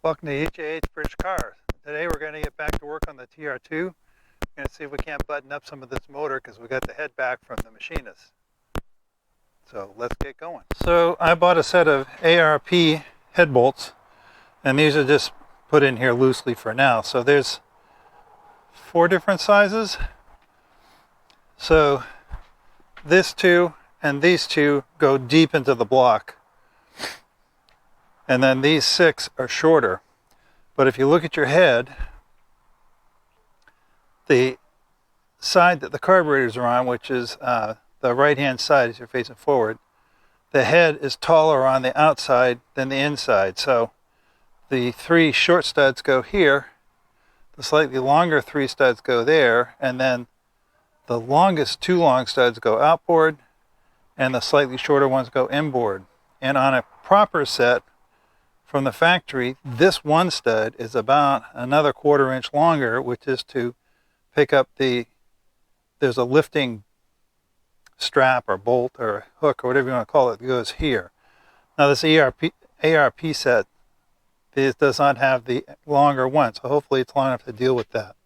Welcome to HAH Bridge Cars. Today we're going to get back to work on the TR2. We're going to see if we can't button up some of this motor because we got the head back from the machinist. So let's get going. So I bought a set of ARP head bolts, and these are just put in here loosely for now. So there's 4 different sizes. So this 2 and these 2 go deep into the block. And then these 6 are shorter. But if you look at your head, the side that the carburetors are on, which is the right-hand side as you're facing forward, the head is taller on the outside than the inside. So the 3 short studs go here, the slightly longer 3 studs go there, and then the longest 2 long studs go outboard, and the slightly shorter ones go inboard. And on a proper set, from the factory, this one stud is about another 1/4 inch longer, which is to pick up there's a lifting strap or bolt or hook or whatever you want to call it that goes here. Now this ARP set, this does not have the longer one, so hopefully it's long enough to deal with that.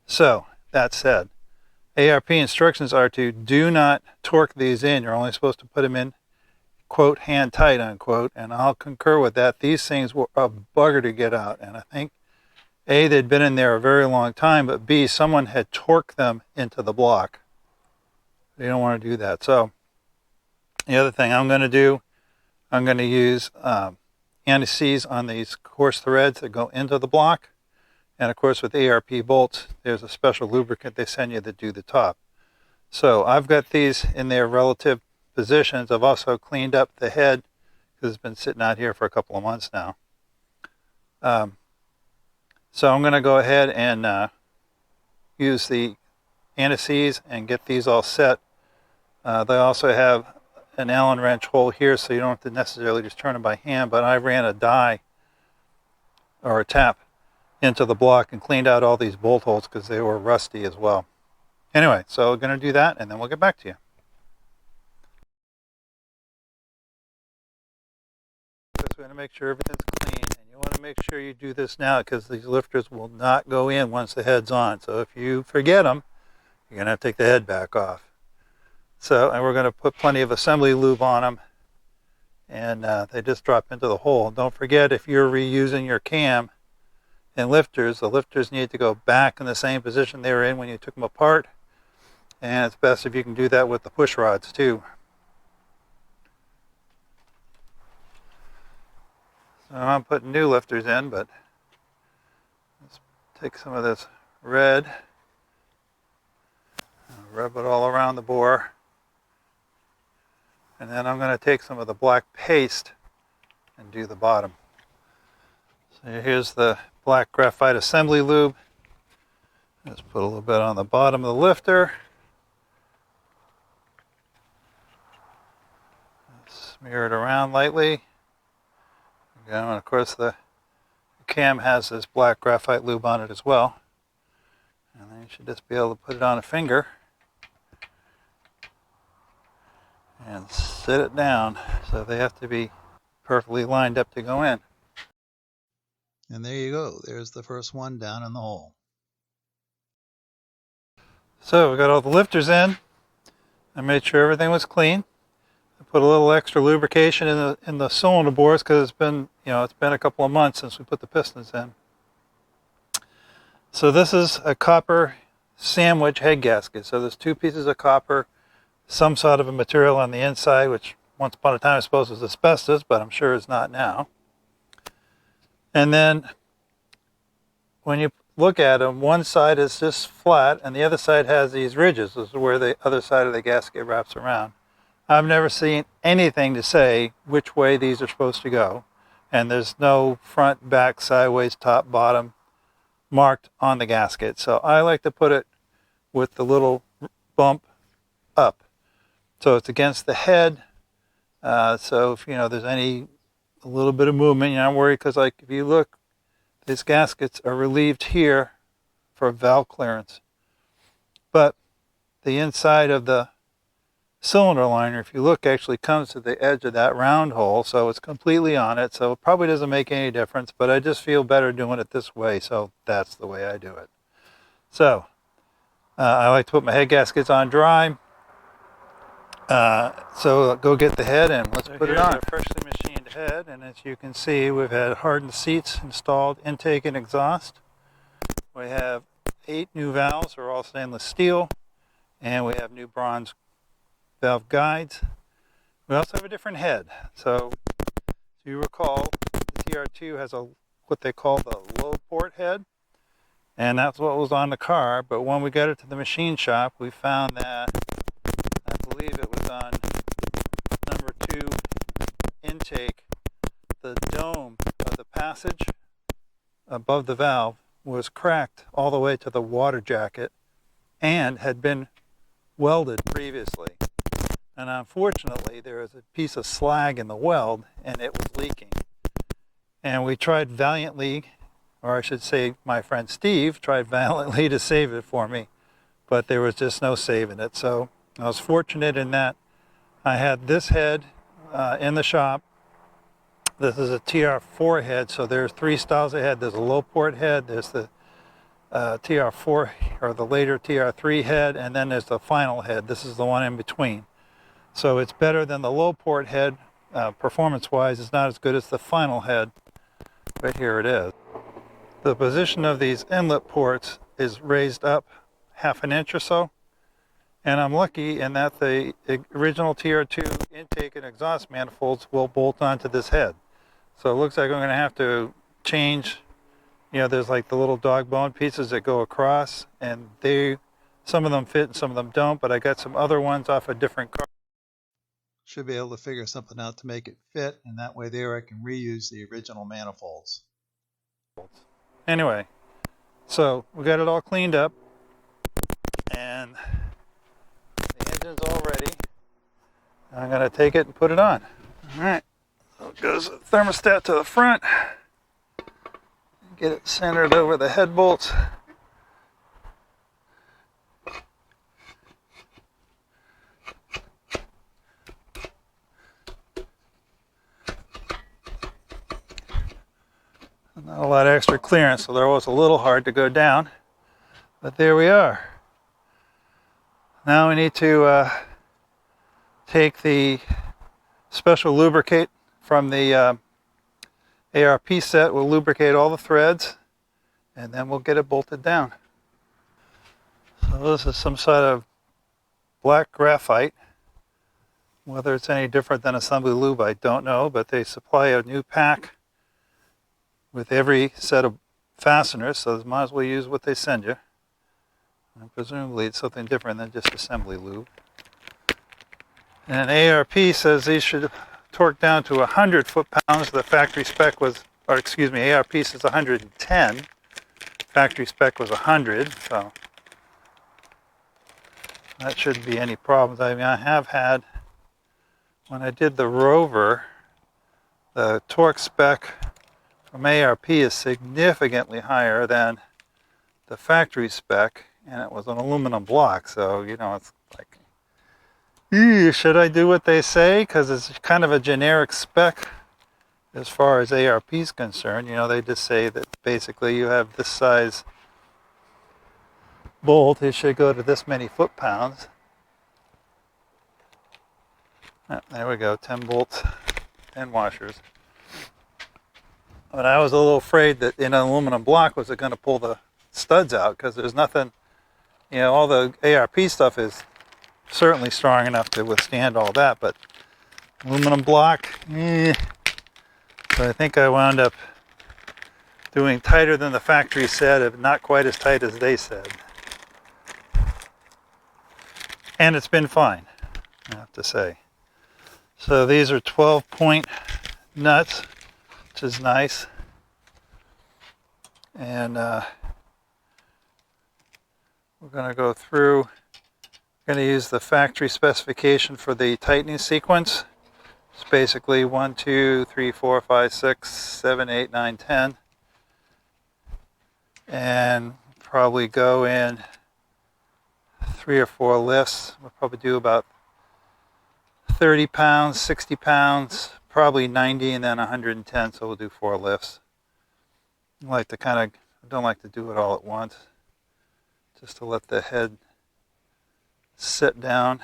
So, that said, ARP instructions are to do not torque these in. You're only supposed to put them in, quote, hand tight, unquote, and I'll concur with that. These things were a bugger to get out, and I think A, they'd been in there a very long time, but B, someone had torqued them into the block. You don't want to do that. So the other thing I'm going to do, I'm going to use anti-seize on these coarse threads that go into the block, and of course with ARP bolts, there's a special lubricant they send you that do the top. So I've got these in their relative positions. I've also cleaned up the head because it's been sitting out here for a couple of months now. So I'm going to go ahead and use the anti-seize and get these all set. They also have an Allen wrench hole here, so you don't have to necessarily just turn them by hand, but I ran a die or a tap into the block and cleaned out all these bolt holes because they were rusty as well. Anyway, so we're going to do that and then we'll get back to you. We want to make sure everything's clean, and you want to make sure you do this now because these lifters will not go in once the head's on. So if you forget them, you're going to have to take the head back off. So, and we're going to put plenty of assembly lube on them, and they just drop into the hole. Don't forget, if you're reusing your cam and lifters, the lifters need to go back in the same position they were in when you took them apart, and it's best if you can do that with the push rods too. So I'm putting new lifters in, but let's take some of this red, rub it all around the bore, and then I'm going to take some of the black paste and do the bottom. So here's the black graphite assembly lube. Let's put a little bit on the bottom of the lifter. Smear it around lightly. And of course the cam has this black graphite lube on it as well. And then you should just be able to put it on a finger and sit it down. So they have to be perfectly lined up to go in. And there you go. There's the first one down in the hole. So we got all the lifters in. I made sure everything was clean. I put a little extra lubrication in the cylinder bores because it's been a couple of months since we put the pistons in. So this is a copper sandwich head gasket. So there's 2 pieces of copper, some sort of a material on the inside, which once upon a time I suppose was asbestos, but I'm sure it's not now. And then when you look at them, one side is just flat and the other side has these ridges. This is where the other side of the gasket wraps around. I've never seen anything to say which way these are supposed to go, and there's no front, back, sideways, top, bottom marked on the gasket. So I like to put it with the little bump up, so it's against the head. So if there's a little bit of movement, you're not worried, because like if you look, these gaskets are relieved here for valve clearance, but the inside of the cylinder liner, if you look, actually comes to the edge of that round hole, so it's completely on it, so it probably doesn't make any difference, but I just feel better doing it this way, so that's the way I do it. So I like to put my head gaskets on dry. So go get the head and let's put it on. Here's our freshly machined head, and as you can see, we've had hardened seats installed, intake and exhaust. We have 8 new valves, they're all stainless steel, and we have new bronze valve guides. We also have a different head. So if you recall, the TR2 has what they call the low port head, and that's what was on the car, but when we got it to the machine shop, we found that, I believe it was on number 2 intake, the dome of the passage above the valve was cracked all the way to the water jacket and had been welded previously. And unfortunately, there was a piece of slag in the weld and it was leaking. And we tried valiantly, or I should say my friend Steve tried valiantly to save it for me, but there was just no saving it. So I was fortunate in that I had this head in the shop. This is a TR4 head, so there's 3 styles of head. There's a low port head, there's the TR4 or the later TR3 head, and then there's the final head. This is the one in between. So it's better than the low port head performance-wise. It's not as good as the final head, but here it is. The position of these inlet ports is raised up 1/2 inch or so, and I'm lucky in that the original TR2 intake and exhaust manifolds will bolt onto this head. So it looks like I'm going to have to change, there's like the little dog bone pieces that go across, and some of them fit and some of them don't, but I got some other ones off a different car. Should be able to figure something out to make it fit, and that way there I can reuse the original manifolds. Anyway, so we got it all cleaned up, and the engine's all ready. I'm going to take it and put it on. All right, so it goes thermostat to the front. Get it centered over the head bolts. Not a lot of extra clearance, so there was a little hard to go down, but there we are. Now we need to take the special lubricate from the ARP set. We'll lubricate all the threads, and then we'll get it bolted down. So this is some sort of black graphite. Whether it's any different than assembly lube, I don't know, but they supply a new pack with every set of fasteners, so you might as well use what they send you. And presumably it's something different than just assembly lube. And ARP says these should torque down to 100 foot-pounds. The factory spec was, ARP says 110. Factory spec was 100, so that shouldn't be any problems. I mean, I have had, when I did the Rover, the torque spec from ARP is significantly higher than the factory spec, and it was an aluminum block, so it's like, should I do what they say? Because it's kind of a generic spec as far as ARP is concerned. They just say that basically you have this size bolt, it should go to this many foot-pounds. There we go, 10 bolts, 10 washers. But I was a little afraid that in an aluminum block, was it going to pull the studs out? Because there's nothing, all the ARP stuff is certainly strong enough to withstand all that, but aluminum block, So I think I wound up doing tighter than the factory said, if not quite as tight as they said. And it's been fine, I have to say. So these are 12-point nuts, which is nice. And we're going to go through, going to use the factory specification for the tightening sequence. It's basically 1, 2, 3, 4, 5, 6, 7, 8, 9, 10. And probably go in 3 or 4 lifts. We'll probably do about 30 pounds, 60 pounds, probably 90 and then 110, so we'll do 4 lifts. I don't like to do it all at once, just to let the head sit down.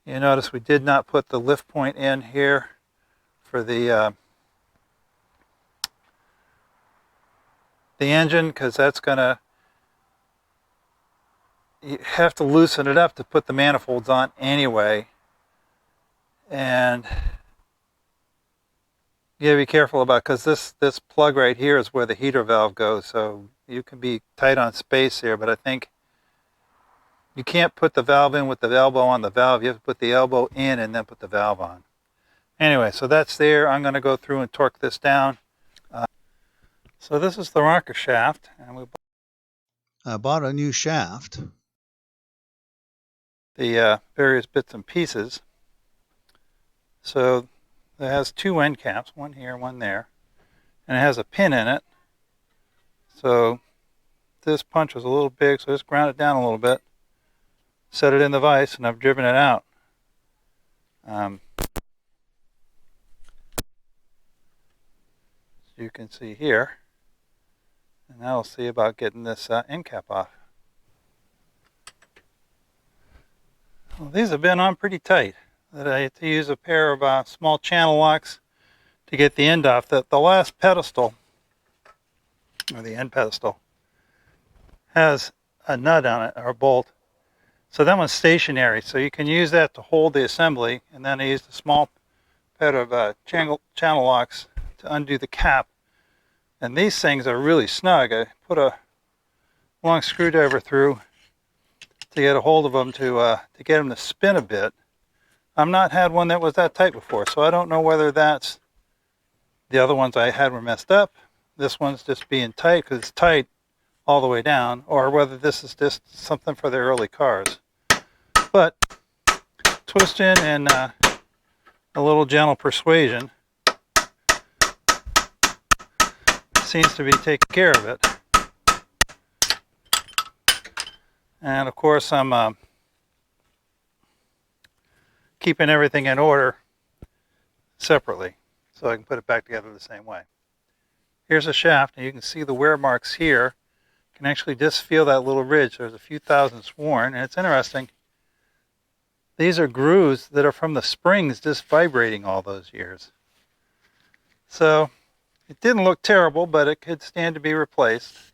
You notice we did not put the lift point in here for the engine, because that's gonna, you have to loosen it up to put the manifolds on anyway, and you gotta be careful about, because this plug right here is where the heater valve goes, so you can be tight on space here, but I think you can't put the valve in with the elbow on the valve. You have to put the elbow in and then put the valve on. Anyway, so that's there. I'm going to go through and torque this down. So this is the rocker shaft, and we bought a new shaft. The various bits and pieces. So it has 2 end caps, one here, one there, and it has a pin in it. So this punch was a little big, so just ground it down a little bit, set it in the vise, and I've driven it out. As you can see here, and now we'll see about getting this end cap off. Well, these have been on pretty tight. That I had to use a pair of small channel locks to get the end off. The last pedestal, or the end pedestal, has a nut on it, or a bolt. So that one's stationary, so you can use that to hold the assembly, and then I used a small pair of channel locks to undo the cap. And these things are really snug. I put a long screwdriver through to get a hold of them to get them to spin a bit. I've not had one that was that tight before, so I don't know whether that's the other ones I had were messed up. This one's just being tight because it's tight all the way down, or whether this is just something for the early cars. But twisting and a little gentle persuasion seems to be taking care of it. And of course I'm keeping everything in order separately so I can put it back together the same way. Here's a shaft, and you can see the wear marks here. You can actually just feel that little ridge. There's a few thousandths worn, and it's interesting. These are grooves that are from the springs just vibrating all those years. So it didn't look terrible, but it could stand to be replaced.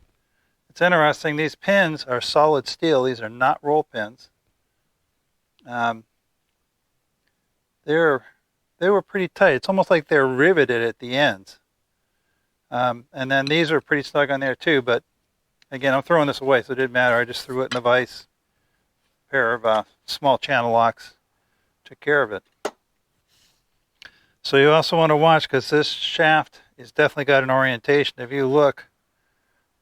It's interesting, these pins are solid steel. These are not roll pins. They were pretty tight. It's almost like they're riveted at the ends. And then these are pretty snug on there too, but again, I'm throwing this away, so it didn't matter. I just threw it in the vise. A pair of small channel locks took care of it. So you also want to watch, because this shaft has definitely got an orientation. If you look,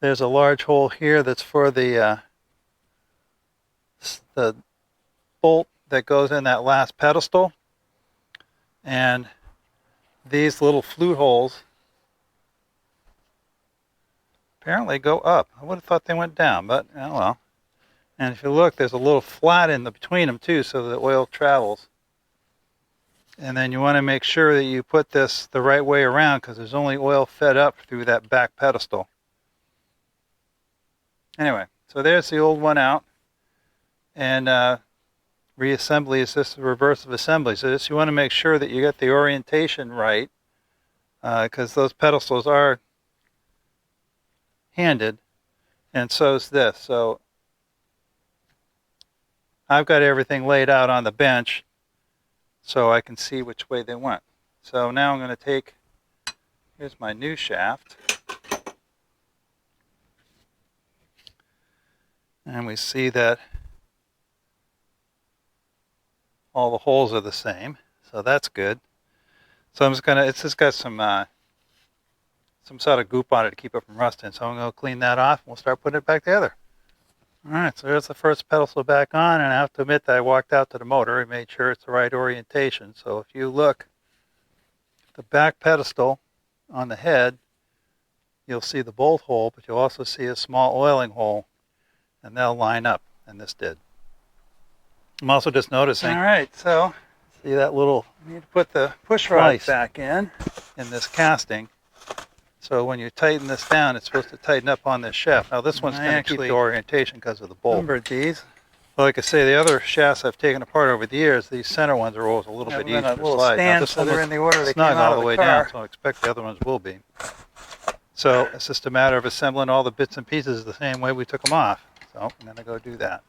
there's a large hole here that's for the bolt that goes in that last pedestal. And these little flute holes apparently go up. I would have thought they went down, but oh well. And if you look, there's a little flat in between them too, so the oil travels. And then you want to make sure that you put this the right way around, because there's only oil fed up through that back pedestal. Anyway, so there's the old one out. And reassembly is just the reverse of assembly. So you want to make sure that you get the orientation right, because those pedestals are handed, and so is this. So I've got everything laid out on the bench so I can see which way they went. So now I'm going to take, here's my new shaft, and we see that all the holes are the same, so that's good. So I'm just gonna, it's just got some sort of goop on it to keep it from rusting, so I'm gonna clean that off and we'll start putting it back together. Alright, so there's the first pedestal back on, and I have to admit that I walked out to the motor and made sure it's the right orientation. So if you look at the back pedestal on the head, you'll see the bolt hole, but you'll also see a small oiling hole, and they'll line up, and this did. I'm also just noticing. All right, so See that little, you need to put the push rod back in this casting. So when you tighten this down, it's supposed to tighten up on this shaft. Now this one's going to keep the orientation because of the bolt. Numbered these. Like I say, the other shafts I've taken apart over the years, these center ones are always a little bit easier to slide. Now this one was snug all the way down, so I expect the other ones will be. So it's just a matter of assembling all the bits and pieces the same way we took them off. So I'm going to go do that.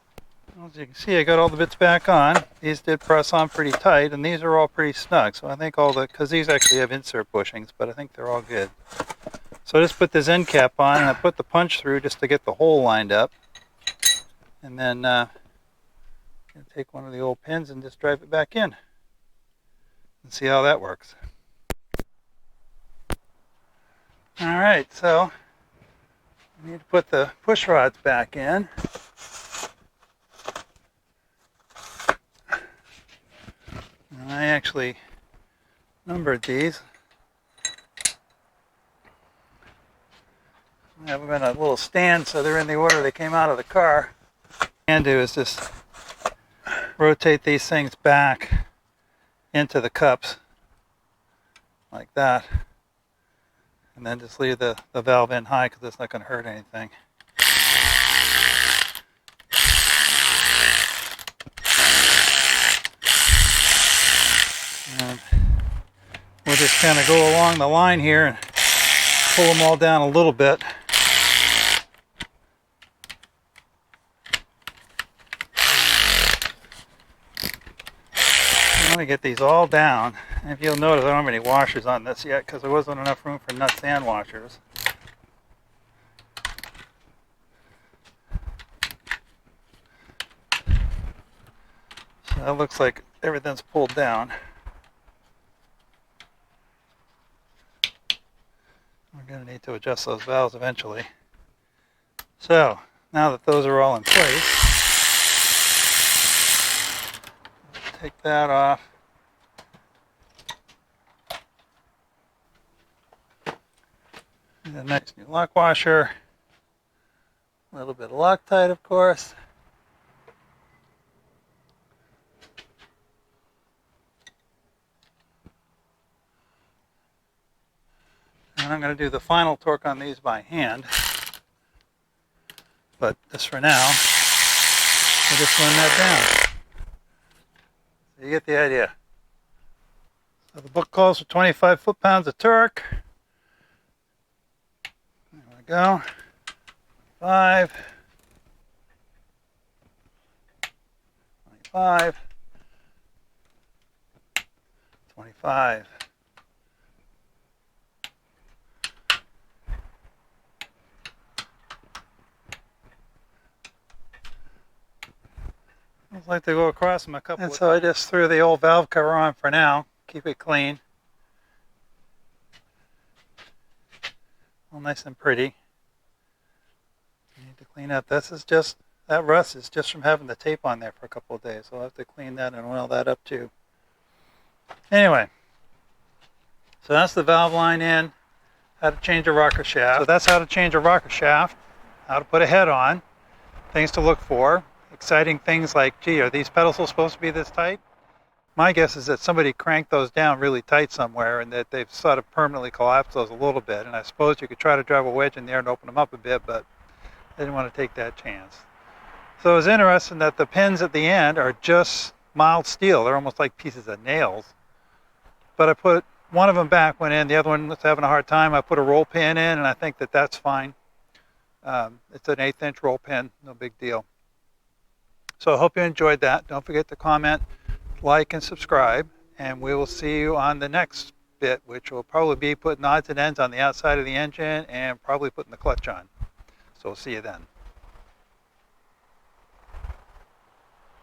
As you can see, I got all the bits back on. These did press on pretty tight, and these are all pretty snug. So I think because these actually have insert bushings, but I think they're all good. So I just put this end cap on, and I put the punch through just to get the hole lined up. And then take one of the old pins and just drive it back in. And see how that works. Alright, so I need to put the push rods back in. And I actually numbered these. I have them in a little stand so they're in the order they came out of the car. What I can do is just rotate these things back into the cups like that. And then just leave the valve in high because it's not going to hurt anything. And we'll just kind of go along the line here and pull them all down a little bit. I'm going to get these all down. And if you'll notice, I don't have any washers on this yet because there wasn't enough room for nuts and washers. So that looks like everything's pulled down. We're going to need to adjust those valves eventually. So now that those are all in place, take that off. And a nice new lock washer. A little bit of Loctite, of course. And I'm going to do the final torque on these by hand. But just for now, we'll just run that down. So you get the idea. So the book calls for 25 foot-pounds of torque. There we go. 5, 25, 25. I'd like to go across them a couple. And so I just threw the old valve cover on for now. Keep it clean. All nice and pretty. Need to clean up. This is just, that rust is just from having the tape on there for a couple of days. So I'll have to clean that and oil that up too. Anyway, so that's the valve line in. How to change a rocker shaft. So that's how to change a rocker shaft. How to put a head on. Things to look for. Exciting things like, gee, are these pedestals supposed to be this tight? My guess is that somebody cranked those down really tight somewhere and that they've sort of permanently collapsed those a little bit. And I suppose you could try to drive a wedge in there and open them up a bit, but I didn't want to take that chance. So it was interesting that the pins at the end are just mild steel. They're almost like pieces of nails. But I put one of them back, went in, the other one was having a hard time. I put a roll pin in, and I think that that's fine. It's an 1/8 inch roll pin, no big deal. So I hope you enjoyed that. Don't forget to comment, like, and subscribe. And we will see you on the next bit, which will probably be putting odds and ends on the outside of the engine and probably putting the clutch on. So we'll see you then.